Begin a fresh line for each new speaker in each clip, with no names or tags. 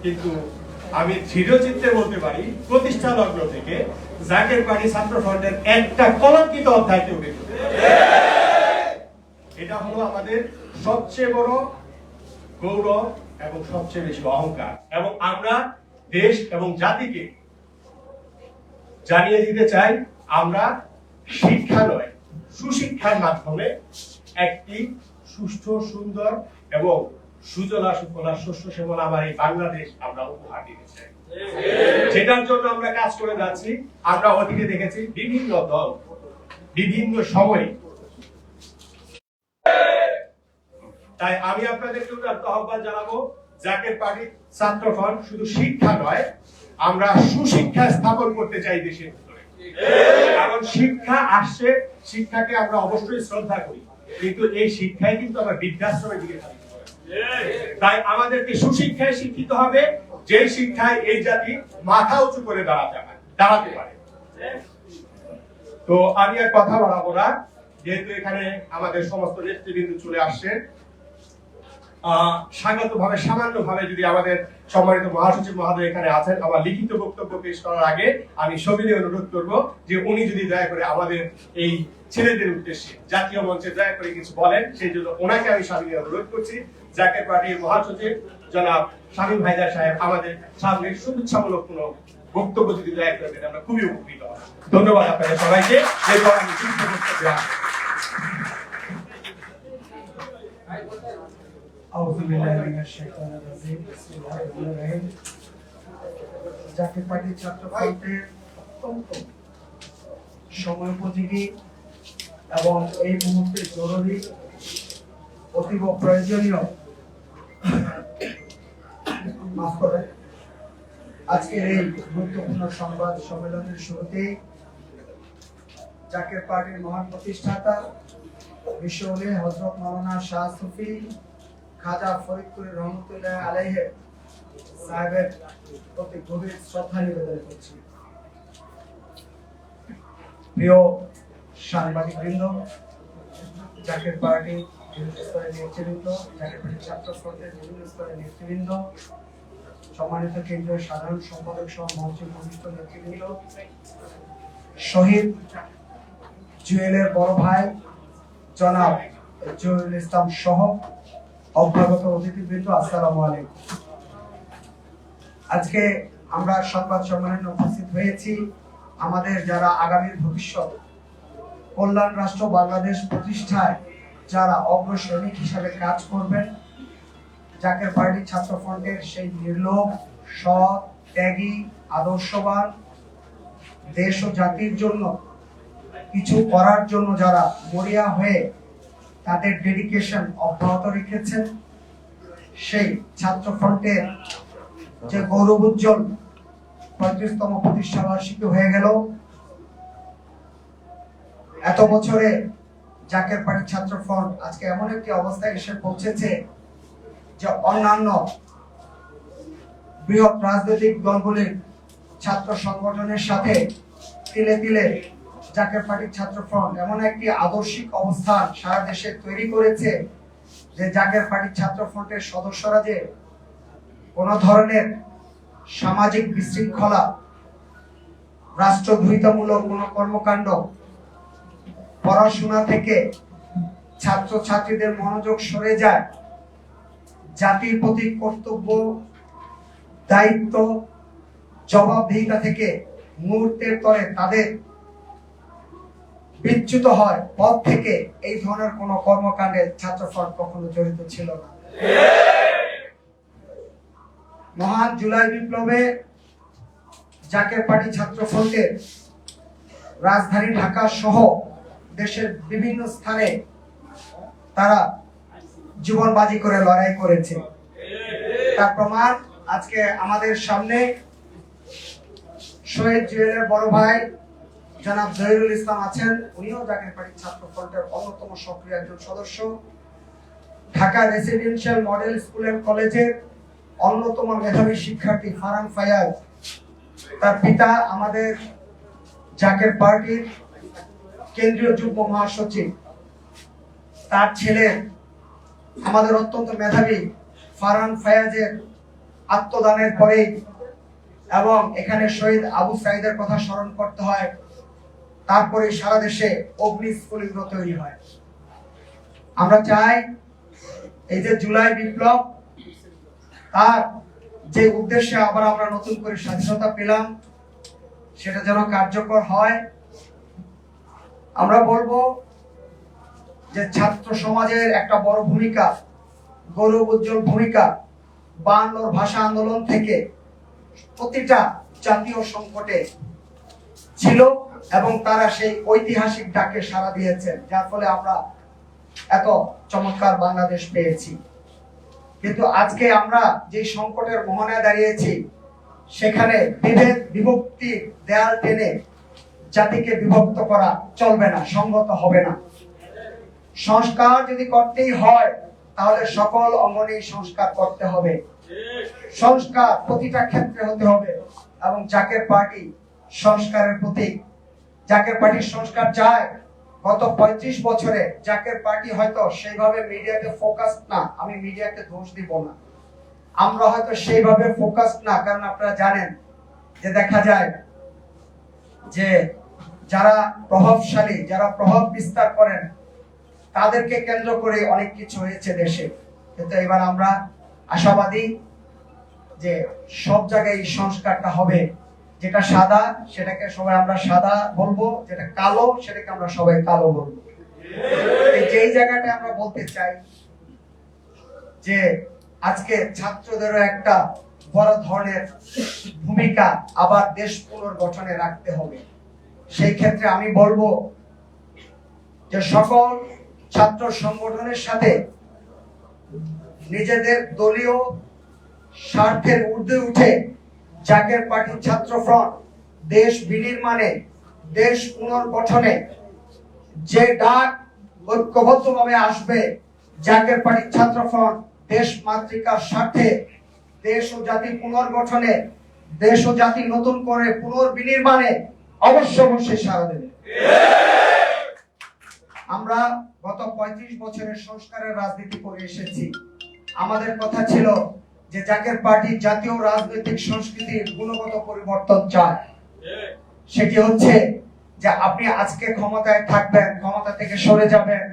কিন্তু আমি দৃঢ়চিত্তে বলতে পারি প্রতিষ্ঠা লগ্ন থেকে জাকের পার্টি ছাত্র ফ্রন্টের একটা কলঙ্কিত অধ্যায় কেউ দেখতে পাবে না। এটা হলো আমাদের সবচেয়ে বড় গৌরব এবং সবচেয়ে বেশি অহংকার, এবং আমরা দেশ এবং জাতিকে জানিয়ে দিতে চাই আমরা শিক্ষা নয় সুশিক্ষার মাধ্যমে একটি সুষ্ঠু সুন্দর এবং সুজলা সুফলা শস্য শ্যামলা আমার এই বাংলাদেশ আমরা উপহার দিতে চাই, যেটার জন্য আমরা কাজ করে যাচ্ছি। আমরা অতীতে দেখেছি বিভিন্ন দল বিভিন্ন সময়ে, তাই আমি আপনাদেরকে আহ্বান জানাবো জাকের পার্টি ছাত্র ফ্রন্ট শুধু শিক্ষা নয়, আমরা সুশিক্ষা স্থাপন করতে চাই দেশের ভিতরে। কারণ শিক্ষা আসছে, শিক্ষাকে আমরা অবশ্যই শ্রদ্ধা করি, কিন্তু এই শিক্ষায় কিন্তু আমরা বৃদ্ধাশ্রমে দিকে থাকি। তাই আমাদেরকে সুশিক্ষায় শিক্ষিত হবে, যে শিক্ষায় এই জাতি মাথা উঁচু করে দাঁড়াতে পারে। তো আমি আর কথা বাড়াবো না, যেহেতু এখানে আমাদের সমস্ত নেতৃবৃন্দ চলে আসছেন। স্বাগত ভাবে সামান্য ভাবে যদি আমাদের সম্মানিত মহাসচিব মহোদয় এখানে আছেন, আমার লিখিত বক্তব্য পেশ করার আগে আমি সবিনয়ে অনুরোধ করব যে উনি যদি দয়া করে আমাদের এই ছেলেদের উদ্দেশ্যে জাতীয় মঞ্চে দয়া করে কিছু বলেন, সেই জন্য ওনাকে আমি সবিনয়ে অনুরোধ করছি। জাকের পার্টির মহাসচিব জনাব শামীম হায়দার সাহেব আমাদের সামনে শুভেচ্ছামূলক কোনো বক্তব্য যদি দয়া করে দেন আমরা খুবই উপকৃত হব। ধন্যবাদ আপনাদের সবাইকে। এরপর আমি
জাতীয় পার্টির ছাত্র ফ্রন্টের অত্যন্ত সময়োপযোগী এবং এই মুহূর্তে জরুরি অতীব প্রয়োজনীয় আজকের এই গুরুত্বপূর্ণ সংবাদ সম্মেলনের শুরুতেই জাকের পার্টির মহান প্রতিষ্ঠাতা বিশ্ব ওলি হযরত মাওলানা শাহ সুফি খাজা ফরিদপুর রহমতুল্লাহ আলাইহি সাহেবের প্রতি গভীর শ্রদ্ধা নিবেদন করছি। প্রিয় সাংবাদিক বৃন্দ, জাকের পার্টি বিভিন্ন স্তরের নেতৃবৃন্দ, জাকের পার্টির ছাত্র ফ্রন্টের বিভিন্ন স্তরের নেতৃবৃন্দ, সম্মানিত কেন্দ্রীয় সাধারণ সম্পাদক সহ মঞ্চের ঘনিষ্ঠ নেতৃবৃন্দ, শহীদ জুয়েলের বড় ভাই জনাব জহিরুল ইসলাম সহ অভ্যাগত অতিথিবৃন্দ, আসসালামু আলাইকুম। আজকে আমরা সংবাদ সম্মেলনে উপস্থিত হয়েছি আমাদের যারা আগামীর ভবিষ্যৎ কল্যাণ রাষ্ট্র বাংলাদেশ প্রতিষ্ঠায় যারা অগ্রসৈনিক হিসাবে কাজ করবেন, জাকের পার্টি ছাত্র ফ্রন্টের সেই নির্লোভ, সৎ, ত্যাগী, আদর্শবান, দেশ ও জাতির জন্য কিছু করার জন্য যারা মরিয়া হয়ে তাদের ডেডিকেশন অব্যাহত রেখেছেন, সেই ছাত্র ফ্রন্টের যে গৌরব উজ্জ্বল 35তম প্রতিষ্ঠা বার্ষিকী হয়ে গেল, এত বছরে জাকের পার্টি ছাত্র ফ্রন্ট আজকে এমন একটি অবস্থায় এসে পৌঁছেছে যে অন্যান্য বৃহৎ রাজনৈতিক দলগুলির ছাত্র সংগঠনের সাথে তিলে তিলে জাকের পার্টি ছাত্র ফ্রন্ট এমন একটি আদর্শিক অবস্থান সারা দেশে তৈরি করেছে যে জাকের পার্টি ছাত্র ফ্রন্টের সদস্যরা যে কোন ধরনের সামাজিক বিশৃঙ্খলা, রাষ্ট্রদ্রোহিতামূলক কোন কর্মকাণ্ড, পড়াশোনা থেকে ছাত্র ছাত্রীদের মনোযোগ সরে যায়, জাতির প্রতি কর্তব্য, দায়িত্ব, জবাবদিহিতা থেকে মুহূর্তের তরে তাদের বিচ্যুত হয় পথ থেকে, এই ধরনের কোন কর্মকাণ্ডে ছাত্র ফ্রন্ট কখনো জড়িত ছিল না। মহান জুলাই বিপ্লবে জাকের পার্টি ছাত্র ফ্রন্টের রাজধানী ঢাকা সহ দেশের বিভিন্ন স্থানে তারা জীবন বাজি করে লড়াই করেছে। তার প্রমাণ আজকে আমাদের সামনে শহীদ জুয়েলের বড় ভাই জনাব জহিরুল ইসলাম আছেন, উনিও জাকের পার্টি ছাত্র ফ্রন্টের অন্যতম সক্রিয় একজন সদস্য। Dhaka residential model school and কলেজের অন্যতম মেধাবী শিক্ষার্থী ফারহান ফায়াজ, তার পিতা আমাদের জাকের পার্টির কেন্দ্রীয় যুগ্ম মহাসচিব, তার ছেলে আমাদের অত্যন্ত মেধাবী ফারহান ফায়াজের আত্মদানের পরেই এবং এখানে শহীদ আবু সাইদের কথা স্মরণ করতে হয়, তারপরে সারা দেশে অগ্নিস্ফুলিঙ্গ তৈরি হয়। আমরা চাই এই যে জুলাই বিপ্লব, তার যে উদ্দেশ্যে আবার আমরা নতুন করে স্বাধীনতা পেলাম, সেটা যেন কার্যকর হয়। আমরা বলবো যে ছাত্র সমাজের একটা বড় ভূমিকা, গৌরব উজ্জ্বল ভূমিকা 52 ভাষা আন্দোলন থেকে প্রতিটা জাতীয় সংকটে ছিল এবং তারা সেই ঐতিহাসিক ডাকে সাড়া দিয়েছেন, যার ফলে আমরা এত চমৎকার বাংলাদেশ পেয়েছি। কিন্তু আজকে আমরা যে সংকটের মোহনায় দাঁড়িয়েছি, সেখানে বিভেদ বিভক্তি দেয়াল টেনে জাতিকে বিভক্ত করা চলবে না, সঙ্গত হবে না। সংস্কার যদি করতেই হয়, তাহলে সকল অঙ্গনেই সংস্কার করতে হবে। সংস্কার প্রতিটা ক্ষেত্রে হতে হবে এবং জাকের পার্টি সংস্কারের প্রতীক। জাকের পার্টি সংস্কার চায়। গত 35 বছরে জাকের পার্টি হয়তো সেইভাবে মিডিয়াতে ফোকাস না, আমি মিডিয়াকে দোষ দিব না, আমরা হয়তো সেইভাবে ফোকাস না, কারণ আপনারা জানেন যে দেখা যায় যে যারা প্রভাবশালী, যারা প্রভাব বিস্তার করেন, তাদেরকে কেন্দ্র করে অনেক কিছু হয়েছে দেশে। কিন্তু এবার আমরা আশাবাদী যে সব জায়গায় এই সংস্কারটা হবে। যেটা সাদা সেটাকে সবাই আমরা সাদা বলবো, যেটা কালো সেটাকে আমরা সবাই কালো বলবো। যেই জায়গাটা আমরা বলতে চাই যে আজকে ছাত্রদেরও একটা বড় ধরনের ভূমিকা আবার দেশ পুনর্গঠনে রাখতে হবে। সেই ক্ষেত্রে আমি বলবো যে সকল ছাত্র সংগঠনের সাথে নিজেদের দলীয় স্বার্থের ঊর্ধ্বে উঠে জাকের পার্টি ছাত্র ফ্রন্ট দেশ বিনির্মাণে, দেশ পুনর্গঠনে যে ডাক ঐক্যবদ্ধভাবে আসবে, জাকের পার্টি ছাত্র ফ্রন্ট দেশ মাতৃকার স্বার্থে, দেশ ও জাতি পুনর্গঠনে, দেশ ও জাতি নতুন করে পুনর্বিনির্মাণে অবশ্যই সাড়া দেবে। আমরা গত 35 বছরের সংস্কারের রাজনীতি করে এসেছি। আমাদের কথা ছিল যে জাকের পার্টি জাতীয় রাজনৈতিক সংস্কৃতির গুণগত পরিবর্তন চায়। সেটি হচ্ছে যে আপনি আজকে ক্ষমতায় থাকবেন, ক্ষমতা থেকে সরে যাবেন,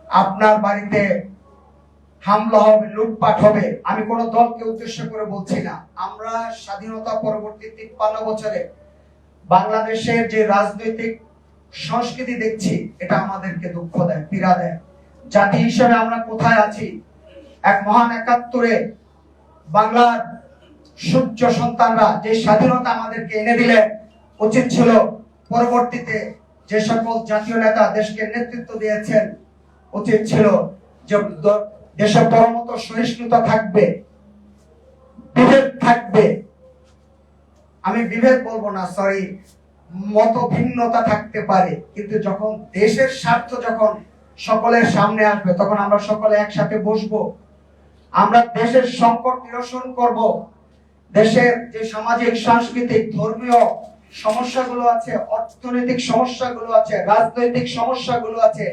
আপনার বাড়িতে হামলা হবে, লুটপাট হবে। আমি কোন দলকে উদ্দেশ্য করে বলছি না। আমরা স্বাধীনতা পরবর্তী 53 বছরে বাংলাদেশের যে রাজনৈতিক সংস্কৃতি দেখছি, এটা আমাদেরকে দুঃখ দেয়, পীড়া দেয়। জাতি হিসেবে আমরা কোথায় আছি? এক মহান 71-এ বাংলার সূর্য সন্তানরা যে স্বাধীনতা আমাদেরকে এনে দিলেন, উচিত ছিল পরবর্তীতে যে সকল জাতীয় নেতা দেশকে নেতৃত্ব দিয়েছেন, উচিত ছিল যে দেশে পরমত সহিষ্ণুতা থাকবে, বিভেদ থাকবে, আমি বিভেদ বলবো না, সরি, মত ভিন্নতা থাকতে পারে, কিন্তু যখন দেশের স্বার্থ যখন সকলের সামনে আসবে, তখন আমরা সকলে একসাথে বসবো। আমরা দেশের সংকট নিরসন করব। দেশের যে সামাজিক, সাংস্কৃতিক, ধর্মীয় সমস্যাগুলো আছে, অর্থনৈতিক সমস্যাগুলো আছে, রাজনৈতিক সমস্যাগুলো আছে,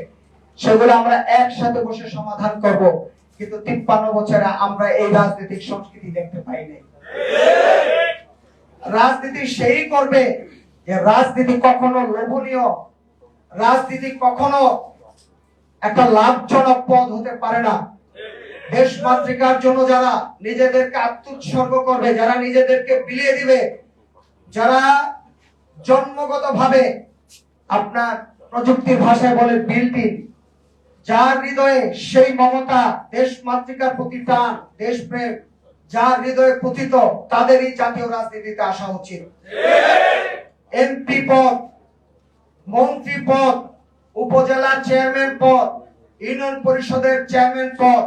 সেগুলো আমরা একসাথে বসে সমাধান করব। কিন্তু 53 বছরে আমরা এই রাজনৈতিক সংস্কৃতি দেখতে পাই নাই। রাজনীতি সেই করবে যে রাজনীতি কখনো লোভনীয়, রাজনীতি কখনো একটা লাভজনক পদ হতে পারে না। দেশ মাতৃকার জন্য যারা নিজেদেরকে আত্মোৎসর্গ করবে, যারা নিজেদেরকে বিলিয়ে দিবে, যারা জন্মগতভাবে আপনার প্রযুক্তির ভাষায় বলে বিল্ট-ইন, যার হৃদয়ে সেই মমতা, দেশ মাতৃকার প্রতি টান, দেশপ্রেম যার হৃদয়ে পতিত, তাদেরই জাতীয় রাজনীতিতে আসা উচিত। এমপি পদ, মন্ত্রী পদ, উপজেলা চেয়ারম্যান পদ, ইউনিয়ন পরিষদের চেয়ারম্যান পদ,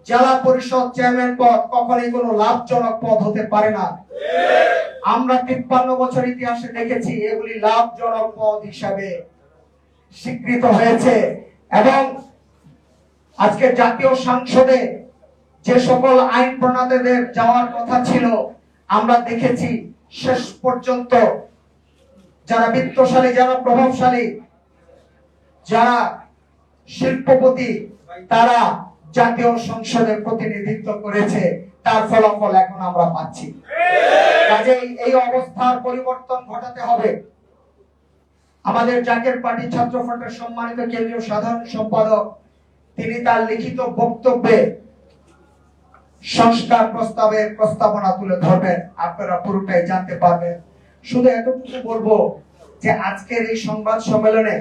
জেলা পরিষদ চেয়ারম্যান পদ কখনোই কোনো লাভজনক পদ হতে পারে না। আমরা 53 বছর ইতিহাসে দেখেছি এগুলি লাভজনক পদ হিসাবে স্বীকৃত হয়েছে। এবং আজকে জাতীয় সংসদে যে সকল আইন প্রণেতাদের যাওয়ার কথা ছিল, আমরা দেখেছি শেষ পর্যন্ত যারা বিত্তশালী, যারা প্রভাবশালী, যারা শিল্পপতি, তারা জাতীয় সংসদে প্রতিনিধিত্ব করেছে, তার ফলাফল এখন আমরা পাচ্ছি। কাজেই এই অবস্থার পরিবর্তন ঘটাতে হবে। আমাদের জাকের পার্টি ছাত্র ফ্রন্টের সম্মানিত কেন্দ্রীয় সাধারণ সম্পাদক তিনি তার লিখিত বক্তব্যে সংস্কার প্রস্তাবের প্রস্তাবনা তুলে ধরবেন, আপনারা পুরোটাই জানতে পারবেন। শুধু এতটুকু বলবো যে আজকের এই সংবাদ সম্মেলনে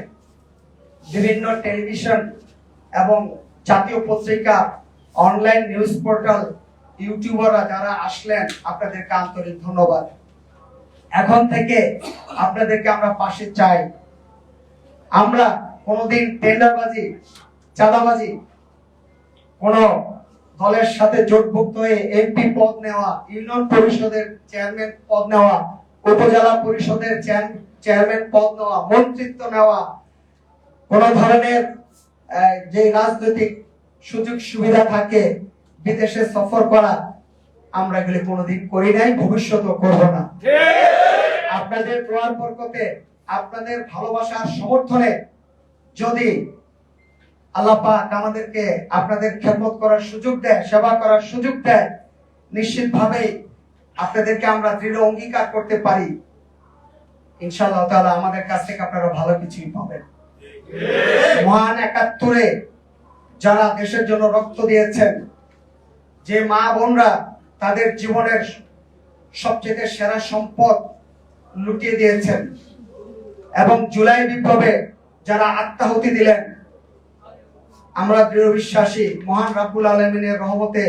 বিভিন্ন টেলিভিশন এবং জাতীয় পত্রিকা, অনলাইন নিউজ পোর্টাল, ইউটিউবাররা যারা আসলেন, আপনাদেরকে আন্তরিক ধন্যবাদ। এখন থেকে আপনাদেরকে আমরা পাশে চাই। আমরা কোনোদিন টেন্ডারবাজি, চাঁদাবাজি, কোন দলের সাথে জোটভুক্ত হয়ে এমপি পদ নেওয়া, ইউনিয়ন পরিষদের চেয়ারম্যান পদ নেওয়া, উপজেলা পরিষদের চেয়ারম্যান পদ নেওয়া, মন্ত্রিত্ব নেওয়া, কোন ধরনের যে রাজনৈতিক সুযোগ সুবিধা থাকে, বিদেশে সফর করা, আমরা এগুলি কোনোদিন করি নাই, ভবিষ্যতেও করব না। আপনাদের দোয়ার বরকতে, আপনাদের ভালোবাসার সমর্থনে যদি আল্লাহ পাক আমাদেরকে আপনাদের খেদমত করার সুযোগ দেয়, সেবা করার সুযোগ দেয়, নিশ্চিতভাবেই আপনাদেরকে আমরা দৃঢ় অঙ্গীকার করতে পারি, ইনশাআল্লাহ তাআলা আমাদের কাছ থেকে আপনারা ভালো কিছুই পাবেন। মহান ৭১-এ যারা দেশের জন্য রক্ত দিয়েছেন, যে মা বোনরা তাদের জীবনের সবচেয়ে সেরা সম্পদ লুটিয়ে দিয়েছেন, এবং জুলাই বিপ্লবে যারা আত্মাহুতি দিলেন, আমরা দৃঢ় বিশ্বাসী মহান রাব্বুল আলামিনের রহমতে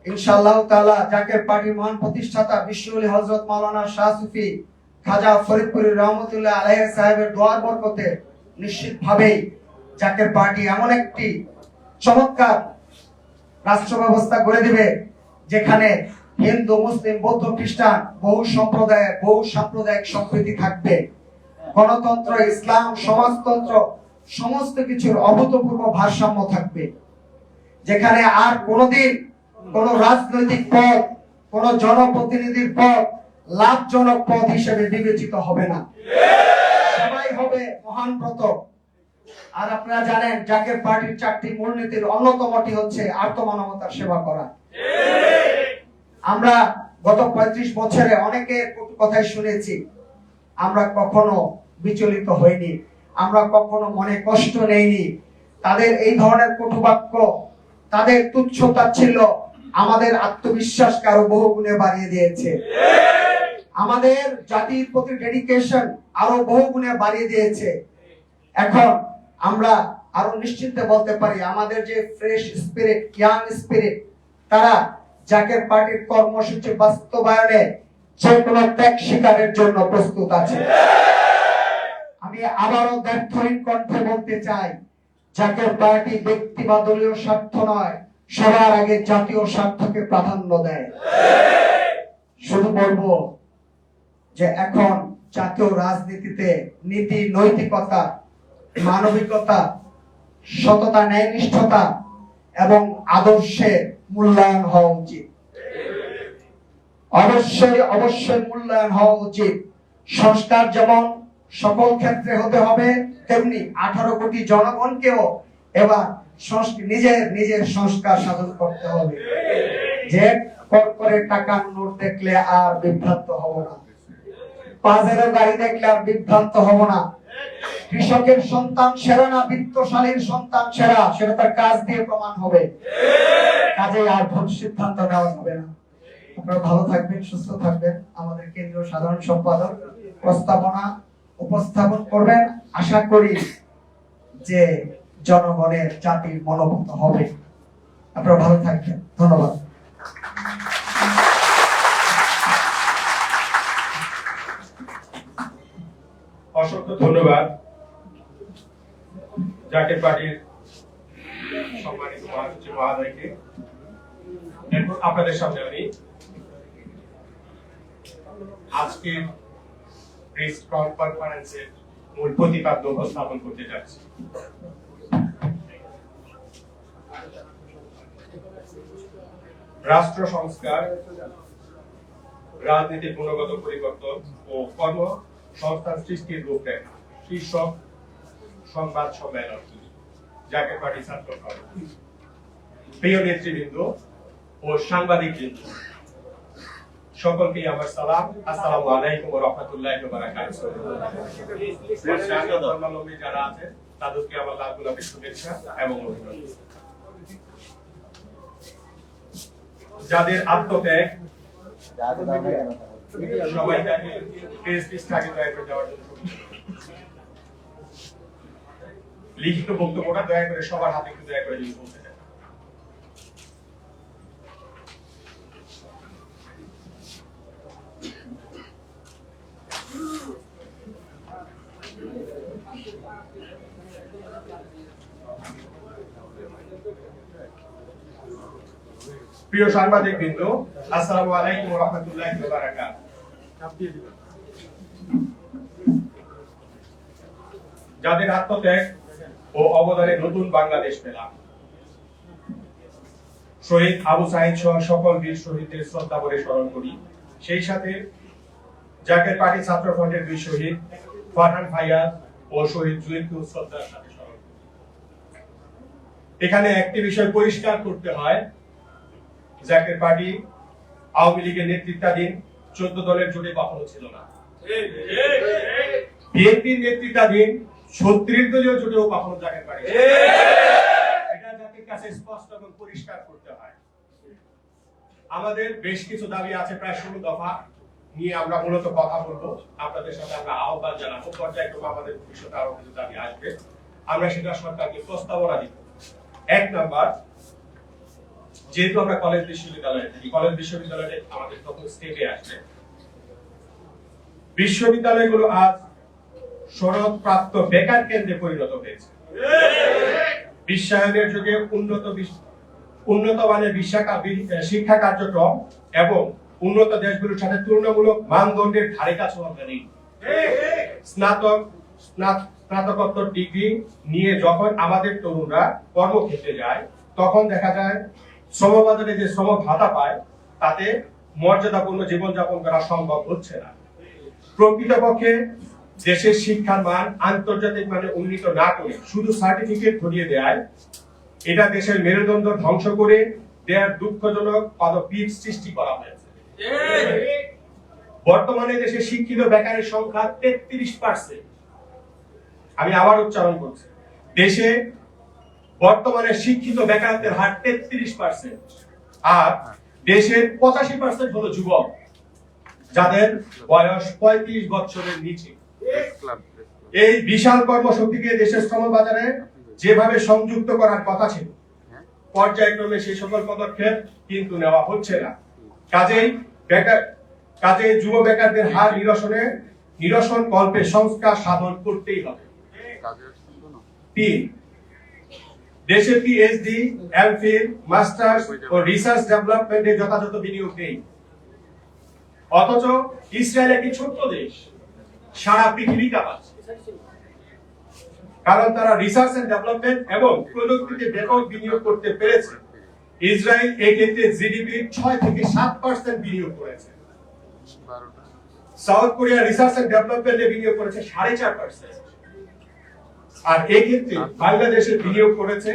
ইনশাআল্লাহ তাআলা জাকের পার্টির মহান প্রতিষ্ঠাতা বিশ্বওলি হযরত মাওলানা শাহ সুফি খাজা ফরিদপুরি রহমতুল্লাহ আলাইহি সাহেবের দোয়ার বরকতে নিশ্চিতভাবেই জাকের পার্টি এমন একটি চমৎকার রাষ্ট্র ব্যবস্থা গড়ে দিবে যেখানে হিন্দু, মুসলিম, বৌদ্ধ, খ্রিস্টান বহু সম্প্রদায়ের বহু সাম্প্রদায়িক সম্প্রীতি থাকবে। গণতন্ত্র, ইসলাম, সমাজতন্ত্র সমস্ত কিছুর অভূতপূর্ব ভারসাম্য থাকবে, যেখানে আর কোনোদিন কোন রাজনৈতিক পদ, কোন জনপ্রতিনিধির পদ লাভজনক পদ হিসেবে বিবেচিত হবে না, সবাই হবে মহান ব্রত। আর আপনারা জানেন জাকের পার্টির 4টি মূলনীতির অন্যতমটি হচ্ছে আর্তমানবতার সেবা করা। আমরা গত 35 বছরে অনেকের কথাই শুনেছি, আমরা কখনো বিচলিত হইনি, আমরা কখনো মনে কষ্ট নেইনি। তাদের এই ধরনের কটুবাক্য, তাদের তুচ্ছ-তাচ্ছিল্য আমাদের আত্মবিশ্বাসকে আরো বহু গুণে বাড়িয়ে দিয়েছে, আমাদের জাতির প্রতি ডেডিকেশন আরো বহু গুণে বাড়িয়ে দিয়েছে। এখন আমরা আরো নিশ্চিন্তে বলতে পারি আমাদের যে ফ্রেশ স্পিরিট, ইয়াং স্পিরিট, তারা জাকের পার্টির কর্মসূচি বাস্তবায়নে যে কোনো ত্যাগ স্বীকারের জন্য প্রস্তুত আছে। আমি আবারও ব্যর্থহীন কণ্ঠে বলতে চাই, জাকের পার্টি ব্যক্তি বা দলীয় স্বার্থ নয়, সবার আগে জাতীয় স্বার্থকে প্রাধান্য দেয়। শুধু বলবো যে এখন জাতীয় রাজনীতিতে নীতি, নৈতিকতা, মানবিকতা, সততা, ন্যায়নিষ্ঠতা এবং আদর্শের মূল্যায়ন হওয়া উচিত। অবশ্যই মূল্যায়ন হওয়া উচিত। সংস্কার যেমন সকল ক্ষেত্রে হতে হবে, তেমনি 18 কোটি জনগণকেও এবার নিজের সংস্কার সাধন করতে হবে। যে করে টাকার নোট দেখলে আর বিভ্রান্ত হব না, পাঁচেরও গাড়ি দেখলে আর বিভ্রান্ত হব না। কৃষকের সন্তান সেরা না বিত্তশালীর সন্তান সেরা, সেটা তার কাজ দিয়ে প্রমাণ হবে। কাজে আর ভুল সিদ্ধান্ত নেওয়া হবে না। আপনারা ভালো থাকবেন, সুস্থ থাকবেন। আমাদের কেন্দ্রীয় সাধারণ সম্পাদক প্রস্তাবনা উপস্থাপন করবেন। আশা করি যে জনগণের জাতির মনোভূত হবে। আপনারা ভালো থাকবেন, ধন্যবাদ।
অসংখ্য ধন্যবাদ জাকের পার্টির সম্মানিত মহাসচিব মহোদয়কে। এরপর আপনাদের সামনে আমি আজকের প্রেস কনফারেন্সের মূল প্রতিপাদ্য উপস্থাপন করতে যাচ্ছি। রাষ্ট্র সংস্কার, রাজনীতির গুণগত পরিবর্তন ও কর্মসংস্থান সৃষ্টির রূপরেখা শীর্ষক সংবাদ সম্মেলন। জাতীয় পার্টি ছাত্রফ্রন্ট, প্রিয় নেতৃবৃন্দ ও সাংবাদিকবৃন্দ, সকলকে আমার সালাম। আসসালামু আলাইকুম ওয়া রাহমাতুল্লাহি ওয়া বারাকাতুহু। ধর্মাবলম্বী যারা আছেন তাদেরকে আমার লাল গোলাপের শুভেচ্ছা এবং অভিনন্দন। যাদের আত্মত্যাগ সবাই তাকে ফেসবুক আগে দয়া করে দেওয়ার জন্য লিখিত বক্তব্যটা দয়া করে সবার হাতে একটু দয়া করে যদি বলতে চান। প্রিয় সাংবাদিক বৃন্দ, আসসালামু আলাইকুম ওয়া রাহমাতুল্লাহি ওয়া বারাকাতুহু। যাদের আত্মত্যাগ ও অবদানে নতুন বাংলাদেশ পেলাম, শহীদ আবু সাঈদ সহ সকল বীর শহীদদের শ্রদ্ধা করে স্মরণ করি। সেই সাথে জাকের পার্টি ছাত্র ফ্রন্টের দুই শহীদ ফারহান ফাইয়াজ ও শহীদ জুয়েলকে শ্রদ্ধার সাথে স্মরণ করি। এখানে একটি বিষয় পরিষ্কার করতে হয়, জাকের পার্টি আওয়ামী লীগের নেতৃত্বাধীন 14 দলের জোটে কখনো ছিল না। বিএনপির নেতৃত্বাধীন 36 দলীয় জোটেও কখনো জাকের পার্টি, এটা জাতির কাছে স্পষ্ট এবং পরিষ্কার করতে হয়। আমাদের বেশ কিছু দাবি আছে, প্রায় 16 দফা নিয়ে আমরা মূলত কথা বলবো। আপনাদের সাথে আমরা আহ্বান জানাবো, পর্যায়ক্রমে আমাদের ভবিষ্যতে আরো কিছু দাবি আসবে, আমরা সেটা সরকারকে প্রস্তাবনা দিব। 1 নাম্বার, যেহেতু আমরা কলেজ বিশ্ববিদ্যালয়ে থাকি, কলেজ বিশ্ববিদ্যালয়ে আমাদের প্রথম স্টেপে আসবে, বিশ্ববিদ্যালয়গুলো আজ শরৎপ্রাপ্ত বেকার কেন্দ্রে পরিণত হয়েছে। বিশ্বায়নের যুগে উন্নত মানের শিক্ষা কার্যক্রম এবং উন্নত দেশগুলোর সাথে তুলনামূলক মানদণ্ডের ধারে কাছে আমরা নেই। স্নাতকোত্তর ডিগ্রি নিয়ে যখন আমাদের তরুণরা কর্মক্ষেত্রে যায়, তখন দেখা যায় শ্রমবাজারে যে শ্রম ভাতা পায় তাতে মর্যাদাপূর্ণ জীবনযাপন করা সম্ভব হচ্ছে না। প্রকৃতপক্ষে দেশের শিক্ষার মান আন্তর্জাতিক মানে উন্নীত না করে শুধু সার্টিফিকেট ধরিয়ে দেয়, এটা দেশের মেরুদণ্ড ধ্বংস করে দেওয়ার দুঃখজনক পদপিঠ সৃষ্টি করা হয়েছে। বর্তমানে দেশে শিক্ষিত বেকারের সংখ্যা 33%। আমি আবার উচ্চারণ করছি, দেশে বর্তমানে শিক্ষিত বেকারত্বের হার 33%, আর দেশের 85% হলো যুবক, যাদের বয়স 35 বছরের নিচে। এই বিশাল কর্মশক্তিকে দেশের শ্রমবাজারে যেভাবে সংযুক্ত করার কথা ছিল, পর্যায়ক্রমে সেই সকল পদক্ষেপ কিন্তু নেওয়া হচ্ছে না। কাজেই যুব বেকারদের হার নিরসন কল্পে সংস্কার সাধন করতেই হবে। 3, দেশে পিএইচডি, এমফিল, মাস্টার্স ও রিসার্চ ডেভেলপমেন্টে যথাযথ বিনিয়োগ নেই, অথচ ইসরায়েল একটি ছোট্ট দেশ, সারা পৃথিবী কাঁপাচ্ছে, কারণ তারা রিসার্চ এন্ড ডেভেলপমেন্ট এবং প্রযুক্তিতে ব্যাপক বিনিয়োগ করতে পেরেছে। ইসরায়েল এই ক্ষেত্রে জিডিপি 6 থেকে 7% বিনিয়োগ করেছে। সাউথ কোরিয়া রিসার্চ এন্ড ডেভেলপমেন্টে বিনিয়োগ করেছে 4.5%, আর এই ক্ষেত্রে বাংলাদেশে বিনিয়োগ করেছে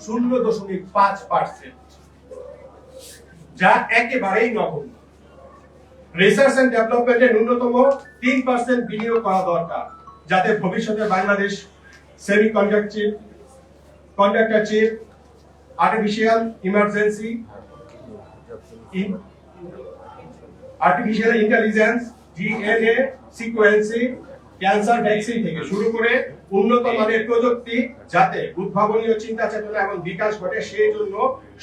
0.5%, যা একেবারেই নগণ্য। রিসার্চ এন্ড ডেভেলপমেন্টে ন্যূনতম 3% বিনিয়োগ করা দরকার, যাতে ভবিষ্যতে Bangladesh conductor chip, artificial intelligence, DNA sequencing, cancer vaccine থেকে শুরু করে উন্নত মানের প্রযুক্তি যাতে উদ্ভাবনীয় চিন্তা চেতনা এবং বিকাশ ঘটে, সেই জন্য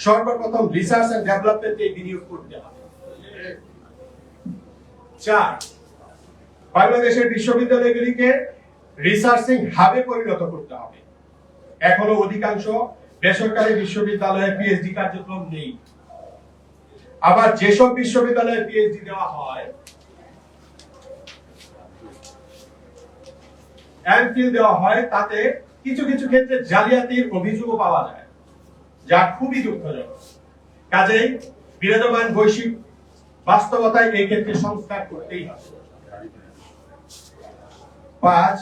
সর্বপ্রথম রিসার্চ এন্ড ডেভেলপমেন্টে বিনিয়োগ করতে হবে। 4, বাংলাদেশের বিশ্ববিদ্যালয়গুলিকে রিসার্চিং হাবে পরিণত করতে হবে। এখনো অধিকাংশ বেসরকারি বিশ্ববিদ্যালয়ে পিএইচডি কার্যক্রম নেই। আবার যেসব বিশ্ববিদ্যালয়ে পিএইচডি দেওয়া হয়, এমফিল দেওয়া হয়, তাতে কিছু কিছু ক্ষেত্রে জালিয়াতির অভিযোগও পাওয়া যায়, যা খুবই দুঃখজনক। কাজেই বিরাজমান বৈশ্বিক বাস্তবতায় এই ক্ষেত্রে সংস্কার করতেই হবে। 5,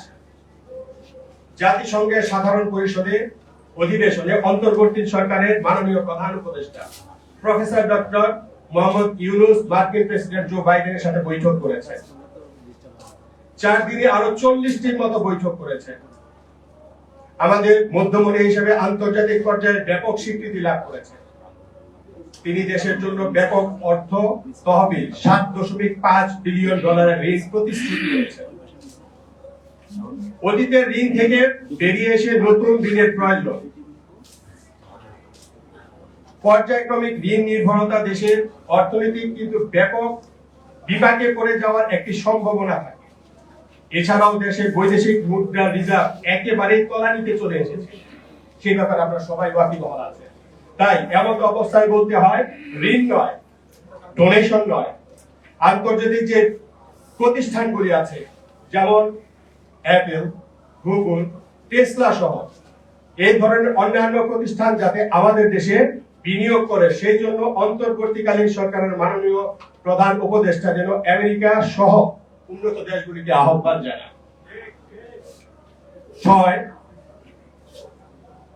জাতিসংঘের সাধারণ পরিষদে অধিবেশনে অন্তর্বর্তী সরকারের মাননীয় প্রধান উপদেষ্টা প্রফেসর ডক্টর মোহাম্মদ ইউনূস মার্কিন প্রেসিডেন্ট জো বাইডেনের সাথে বৈঠক করেছেন। 4 দিনে আরো 40টির মতো বৈঠক করেছেন। আমাদের মধ্যমণি হিসেবে আন্তর্জাতিক পর্যায়ে ব্যাপক স্বীকৃতি লাভ করেছেন। তিনি দেশের জন্য ব্যাপক অর্থ তহবিল $7.5 বিলিয়ন ঋণ প্রতিশ্রুতি করেছেন। অতীতের ঋণ থেকে বেরিয়ে এসে নতুন ঋণের প্রয়োজন। পর্যায়ক্রমিক ঋণ নির্ভরতা দেশের অর্থনীতি কিন্তু ব্যাপক বিপাকে পড়ে যাওয়ার একটি সম্ভাবনা থাকে। এছাড়াও দেশের বৈদেশিক মুদ্রা রিজার্ভ একেবারেই তলানিতে চলে এসেছে, সেই ব্যাপারে আমরা সবাই ওয়াকিবহাল আছে। তাই এমন অবস্থায় বলতে হয়, ঋণ নয়, ডোনেশন নয়, আন্তর্জাতিক যে প্রতিষ্ঠানগুলি আছে যেমন অ্যাপল, গুগল, টেসলা সহ এই ধরনের অন্যান্য প্রতিষ্ঠান যাতে আমাদের দেশে বিনিয়োগ করে, সেই জন্য অন্তর্বর্তীকালীন সরকারের মাননীয় প্রধান উপদেষ্টা যেন আমেরিকা সহ উন্নত দেশগুলিকে আহ্বান জানায়। 6,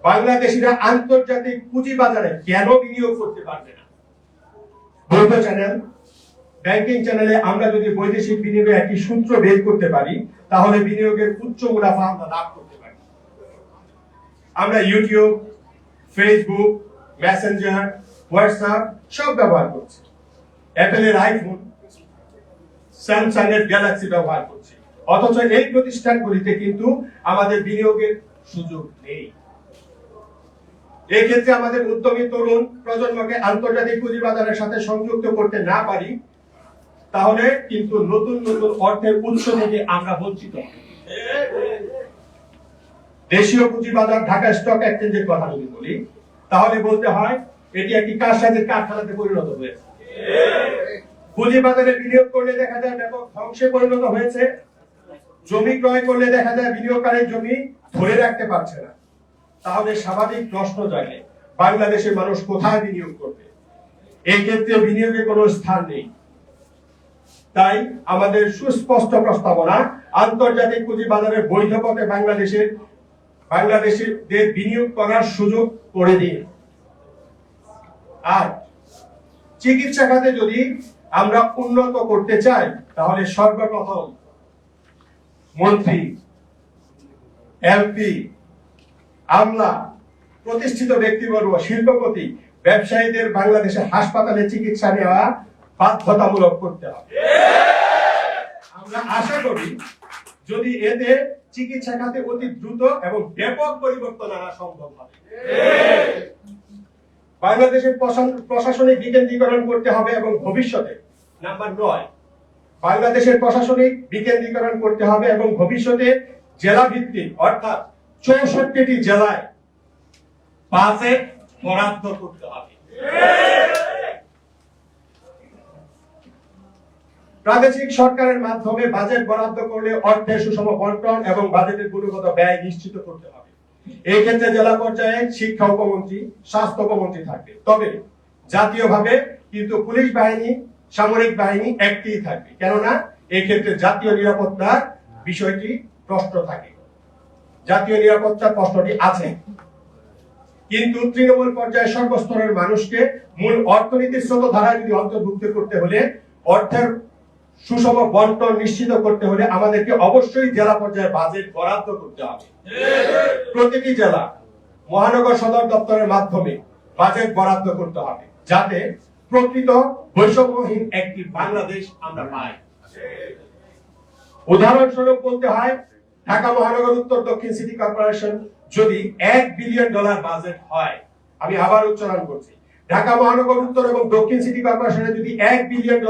বাংলাদেশিরা আন্তর্জাতিক পুঁজিবাজারে কেন বিনিয়োগ করতে পারবে না? বৈধ চ্যানেল, ব্যাংকিং চ্যানেলে আমরা যদি বৈদেশিক বিনিয়োগে একটি সূত্র বের করতে পারি, তাহলে বিনিয়োগের উচ্চ মুনাফা আমরা লাভ করতে পারি। আমরা ইউটিউব, ফেসবুক, মেসেঞ্জার, হোয়াটসঅ্যাপ সব ব্যবহার করছি। অ্যাপলের আইফোন, স্যামসাং এর গ্যালাক্সি ব্যবহার করছি, অথচ এই প্রতিষ্ঠানগুলিতে কিন্তু আমাদের বিনিয়োগের সুযোগ নেই। এই ক্ষেত্রে আমাদের উদ্যমী তরুণ প্রজন্মকে আন্তর্জাতিক পুঁজিবাজারের সাথে সংযুক্ত করতে না পারি, তাহলে কিন্তু নতুন নতুন অর্থের উৎস থেকে আমরা বঞ্চিত হব। দেশীয় পুঁজিবাজার ঢাকা স্টক এক্সচেঞ্জের কথা যদি বলি, তাহলে বলতে হয় এটি একটি কারসাজির কারখানাতে পরিণত হয়েছে। পুঁজিবাজারে বিনিয়োগ করলে দেখা যায় ব্যাপক ধ্বংসে পরিণত হয়েছে। জমি ক্রয় করলে দেখা যায় বিনিয়োগকারীর জমি ধরে রাখতে পারছে না। তাহলে স্বাভাবিক প্রশ্ন জাগে, বাংলাদেশের মানুষ কোথায় বিনিয়োগ করবে? এই ক্ষেত্রে বিনিয়োগের কোনো স্থান নেই। তাই আমাদের সুস্পষ্ট প্রস্তাবনা, আন্তর্জাতিক পুঁজিবাজারের বৈধ পথে বাংলাদেশিদের বিনিয়োগ করার সুযোগ করে দিন। আর চিকিৎসা খাতে যদি আমরা উন্নত করতে চাই, তাহলে সর্বপ্রথম মন্ত্রী, এমপি, আমলা, প্রতিষ্ঠিত ব্যক্তিবর্গ, শিল্পপতি, ব্যবসায়ীদের বাংলাদেশের হাসপাতালে চিকিৎসা নেওয়া বাধ্যতামূলক করতে হবে। আমরা আশা করি যদি এতে চিকিৎসা খাতে অতি দ্রুত এবং ব্যাপক পরিবর্তন আনা সম্ভব হবে। বাংলাদেশের প্রশাসনিক বিকেন্দ্রীকরণ করতে হবে এবং ভবিষ্যতে নাম্বার 9, বাংলাদেশের প্রশাসনিক বিকেন্দ্রীকরণ করতে হবে এবং ভবিষ্যতে জেলা ভিত্তিক অর্থাৎ 64টি জেলায় বাজেট বরাদ্দ করতে হবে। প্রাদেশিক সরকারের মাধ্যমে বাজেট বরাদ্দ করলে অর্থের সুষম বন্টন এবং বাজেটের গুণগত ব্যয় নিশ্চিত করতে হবে। এই ক্ষেত্রে জেলা পর্যায়ে শিক্ষা উপমন্ত্রী, স্বাস্থ্য উপমন্ত্রী থাকবে, তবে জাতীয়ভাবে কিন্তু পুলিশ বাহিনী, সামরিক বাহিনী একটিই থাকবে, কেননা এই ক্ষেত্রে জাতীয় নিরাপত্তার বিষয়টি প্রশ্ন থাকে। জাতীয় নিরাপত্তার প্রশ্নটি আছে, কিন্তু তৃণমূল পর্যায়ে সর্বস্তরের মানুষকে মূল অর্থনীতির স্রোতধারায় যদি অন্তর্ভুক্ত করতে হলে, অর্থের সুষম বন্টন নিশ্চিত করতে হলে আমাদেরকে অবশ্যই জেলা পর্যায়ে বাজেট বরাদ্দ করতে হবে। প্রতিটি জেলা মহানগর সদর দপ্তরের মাধ্যমে বাজেট বরাদ্দ করতে হবে, যাতে প্রকৃত বৈষম্যহীন একটি বাংলাদেশ আমরা পাই। উদাহরণস্বরূপ বলতে হয়, ঢাকা মহানগর উত্তর দক্ষিণ সিটি কর্পোরেশন যদি $1 বিলিয়ন বাজেট হয়, আমি আবার উচ্চারণ করছি, ঢাকা মহানগর উত্তর এবং দক্ষিণ সিটি কর্পোরেশনে যদি $1 বিলিয়ন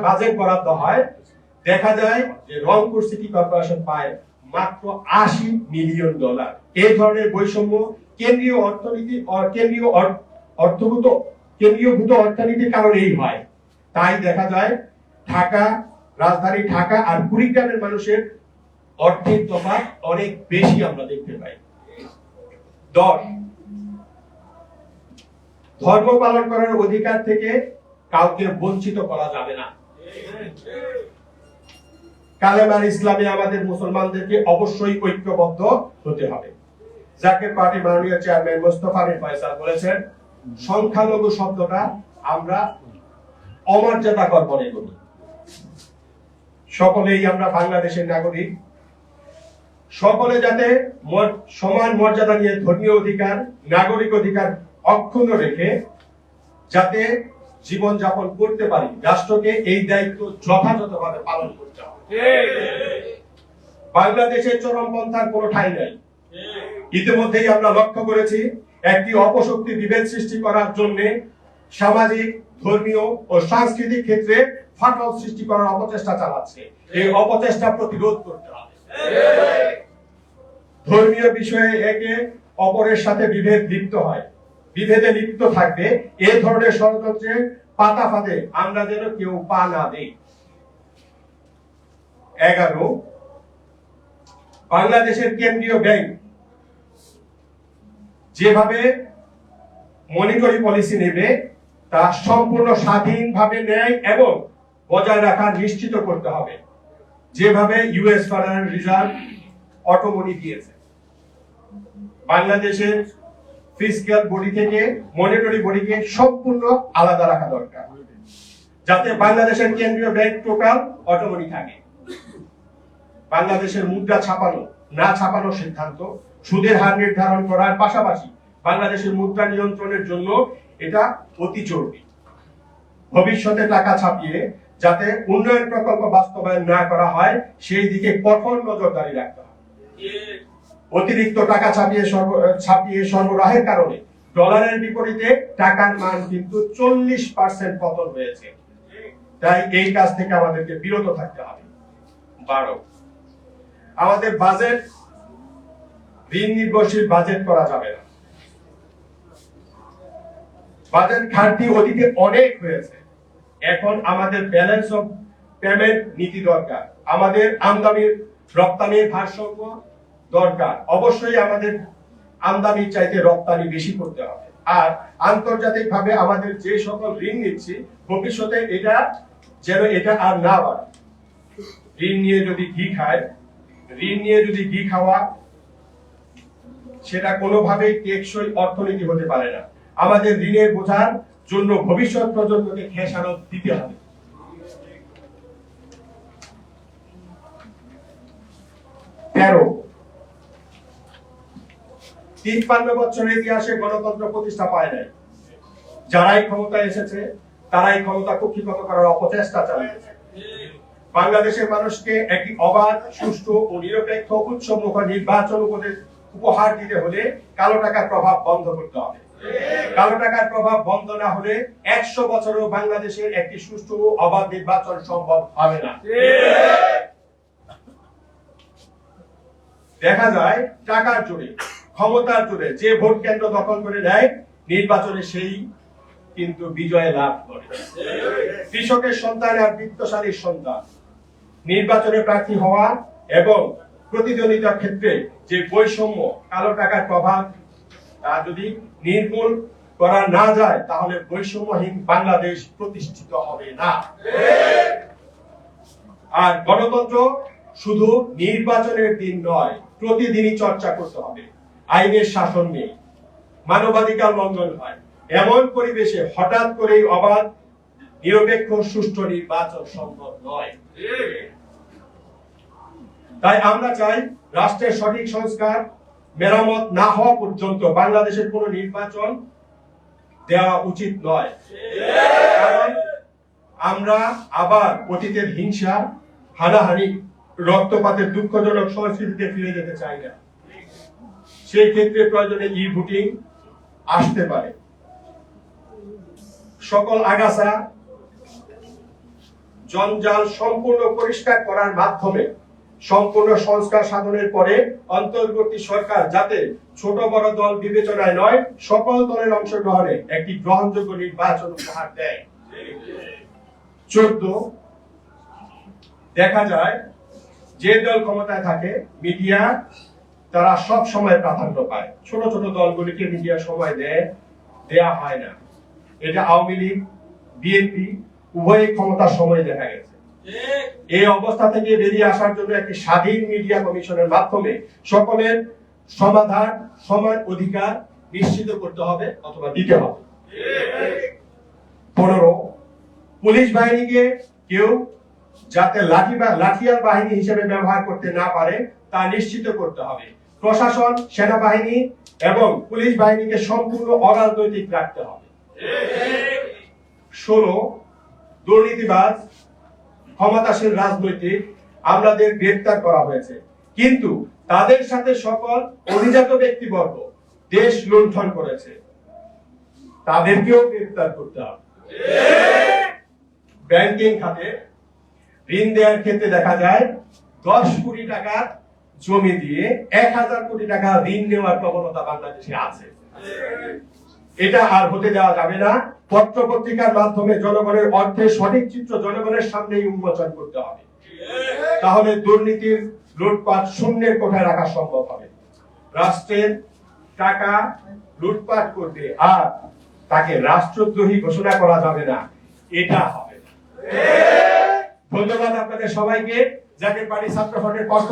বাজেট বরাদ্দ হয়, দেখা যায় যে রংপুর সিটি কর্পোরেশন পায় মাত্র $80 মিলিয়ন। এই ধরনের বৈষম্য কেন্দ্রীয় কেন্দ্রীয়ভূত অর্থনীতির কারণেই হয়। তাই দেখা যায় রাজধানী ঢাকা আর কুড়িগ্রামের মানুষের অর্থের তফাৎ অনেক বেশি আমরা দেখতে পাই। 10, ধর্ম পালন করার অধিকার থেকে কাউকে বঞ্চিত করা যাবে না। কালেমার ইসলামে আমাদের মুসলমানদেরকে অবশ্যই ঐক্যবদ্ধ হতে হবে। জাকের পার্টি মাননীয় চেয়ারম্যান মোস্তফা আলী ফয়সাল বলেছেন, সংখ্যালঘু শব্দটা আমরা অমর্যাদাকর মনে করি। সকলেই আমরা বাংলাদেশের নাগরিক, সকলে যাতে সমান মর্যাদা নিয়ে ধর্মীয় অধিকার, নাগরিক অধিকার অক্ষুণ্ণ রেখে যাতে জীবন যাপন করতে পারি, রাষ্ট্রকে এই দায়িত্ব যথাযথভাবে পালন করতে হবে। বাংলাদেশের চরমপন্থার কোনো ঠাঁই নাই। ইতিমধ্যেই আমরা লক্ষ্য করেছি একটি অপশক্তি বিভেদ সৃষ্টি করার জন্য সামাজিক, ধর্মীয় ও সাংস্কৃতিক ক্ষেত্রে ফাটল সৃষ্টি করার অপচেষ্টা চালাচ্ছে। এই অপচেষ্টা প্রতিরোধ করতে হবে। ধর্মীয় বিষয়ে একে অপরের সাথে বিভেদ লিপ্ত হয়, বিভেদে লিপ্ত থাকবে এই ধরনের ষড়যন্ত্রে পাতা ফাঁদে আমরা যেন কেউ পা না দেই। 11, বাংলাদেশের কেন্দ্রীয় ব্যাংক যেভাবে মনিটরি পলিসি নেবে তা সম্পূর্ণ স্বাধীনভাবে নেয় এবং বজায় রাখা নিশ্চিত করতে হবে, যেভাবে ইউএস ফেডারেল রিজার্ভ অটোমনি দিয়েছে। বাংলাদেশের ফিসক্যাল বডি থেকে মনিটরি বডিকে সম্পূর্ণ আলাদা রাখা দরকার, যাতে বাংলাদেশের কেন্দ্রীয় ব্যাংক টোটাল অটোমনি থাকে। বাংলাদেশের মুদ্রা ছাপানো না ছাপানোর সিদ্ধান্ত সুদের হার নির্ধারণ করার পাশাপাশি বাংলাদেশের মুদ্রা নিয়ন্ত্রণের জন্য এটা অতি জরুরি। ভবিষ্যতে টাকা ছাপিয়ে যাতে উন্নয়ন প্রকল্প বাস্তবায়ন না করা হয় সেই দিকে কঠোর নজরদারি রাখতে হবে। অতিরিক্ত টাকা ছাপিয়ে সরবরাহের কারণে ডলারের বিপরীতে টাকার মান কিন্তু 40% পতন হয়েছে। তাই এই কাজ থেকে আমাদেরকে বিরত থাকতে হবে। 12, আমাদের বাজেট ঋণ নির্ভরশীল বাজেট করা যাবে না। বাজেট ঘাটতি অতীতে অনেক হয়েছে। এখন আমাদের ব্যালেন্স অফ পেমেন্ট নীতি দরকার। আমাদের আমদানির রপ্তানির ভারসাম্য দরকার। অবশ্যই আমাদের আমদানির চাইতে রপ্তানি বেশি করতে হবে। আর আন্তর্জাতিকভাবে আমাদের যে সকল ঋণ নিচ্ছি ভবিষ্যতে এটা আর না বাড়ে। ঋণ নিয়ে যদি ঘি খাওয়া সেটা কোনোভাবেই টেকসই অর্থনীতি হতে পারে না। আমাদের ঋণের বোঝার জন্য ভবিষ্যৎ প্রজন্মকে খেসারত দিতে হবে। 13, 53 বছরের ইতিহাসে গণতন্ত্র প্রতিষ্ঠা পায় নাই। যারাই ক্ষমতায় এসেছে তারাই ক্ষমতা কুক্ষিগত করার অপচেষ্টা চালিয়েছে। বাংলাদেশের মানুষকে একটি অবাধ, সুষ্ঠু ও নিরপেক্ষ উৎসবমুখর নির্বাচন উপহার দিতে হলে কালো টাকার প্রভাব বন্ধ করতে হবে। কালো টাকার প্রভাব বন্ধ না হলে 100 বছরেও বাংলাদেশের একটি সুষ্ঠু ও অবাধ নির্বাচন সম্ভব হবে না। দেখা যায় টাকার জোরে, ক্ষমতার জোরে যে ভোট কেন্দ্র দখল করে নেয় নির্বাচনে সেই কিন্তু বিজয় লাভ করে। কৃষকের সন্তান আর বিত্তশালীর সন্তান নির্বাচনে প্রার্থী হওয়া এবং প্রতিদ্বন্দ্বিতার ক্ষেত্রে যে বৈষম্য, কালো টাকার প্রভাব তা যদি নির্মূল করা না যায় তাহলে বৈষম্যহীন বাংলাদেশ প্রতিষ্ঠিত হবে না। আর গণতন্ত্র শুধু নির্বাচনের দিন নয়, প্রতিদিনই চর্চা করতে হবে। আইনের শাসন নেই, মানবাধিকার লঙ্ঘন হয়, এমন পরিবেশে হঠাৎ করেই অবাধ, নিরপেক্ষ, সুষ্ঠু নির্বাচন সম্ভব নয়। তাই আমরা চাই রাষ্ট্রের সঠিক সংস্কার মেরামত না হওয়া পর্যন্ত বাংলাদেশের কোন নির্বাচন দেওয়া উচিত নয়। কারণ আমরা আবার অতীতের হিংসা, হানাহানি, রক্তপাতের দুঃখজনক সংস্কৃতিতে ফিরে যেতে চাই না। সেই ক্ষেত্রে প্রয়োজনে ই-ভোটিং আসতে পারে। সকল আগাছা, জঞ্জাল সম্পূর্ণ পরিষ্কার করার মাধ্যমে সম্পূর্ণ সংস্কার সাধনের পরে অন্তর্বর্তী সরকার যাতে ছোট বড় দল বিবেচনায় নয়, সকল দলের অংশগ্রহণে একটি গ্রহণযোগ্য নির্বাচন উপহার দেয়। 14, দেখা যায় যে দল ক্ষমতায় থাকে মিডিয়া তারা সব সময় প্রাধান্য পায়, ছোট ছোট দলগুলিকে মিডিয়া সময় দেয়া হয় না। এটা আওয়ামী লীগ, বিএনপি উভয় ক্ষমতার সময় দেখা গেছে। এই অবস্থা থেকে বেরিয়ে আসার জন্য একটি স্বাধীন মিডিয়া কমিশনের মাধ্যমে সকলের সমাধান, সমান অধিকার নিশ্চিত করতে হবে অথবা দিতে হবে। 15 পুলিশ বাহিনীকে কেউ যাতে লাঠিয়াল বাহিনী হিসেবে ব্যবহার করতে না পারে তা নিশ্চিত করতে হবে। প্রশাসন, সেনাবাহিনী এবং পুলিশ বাহিনীকে সম্পূর্ণ অরাজনৈতিক রাখতে হবে। 16 দুর্নীতিবাজ, ক্ষমতাসীন রাজনৈতিক আমলাদের গ্রেফতার করা হয়েছে, কিন্তু তাদের সাথে সকল অভিজাত ব্যক্তিবর্গ দেশ লুণ্ঠন করেছে, তাদেরকেও গ্রেফতার করতে হবে। ব্যাংকিং খাতে ঋণ দেওয়ার ক্ষেত্রে দেখা যায় 10 কোটি টাকা জমি দিয়ে 1000 কোটি টাকা ঋণ নেওয়ার প্রবণতা বাংলাদেশে আছে। এটা আর হতে দেওয়া যাবে না। পত্র পত্রিকার মাধ্যমে জনগণের অর্থের সঠিক চিত্র জনগণের সামনেই উন্মোচন করতে হবে, তাহলে দুর্নীতির লুটপাট শূন্যের কোঠায় রাখা সম্ভব হবে। রাষ্ট্রের টাকা লুটপাট করবে আর তাকে রাষ্ট্রদ্রোহী ঘোষণা করা যাবে না, এটা হবে। ধন্যবাদ আপনাদের সবাইকে। জাতীয় পার্টি ছাত্র ফ্রন্টের পক্ষ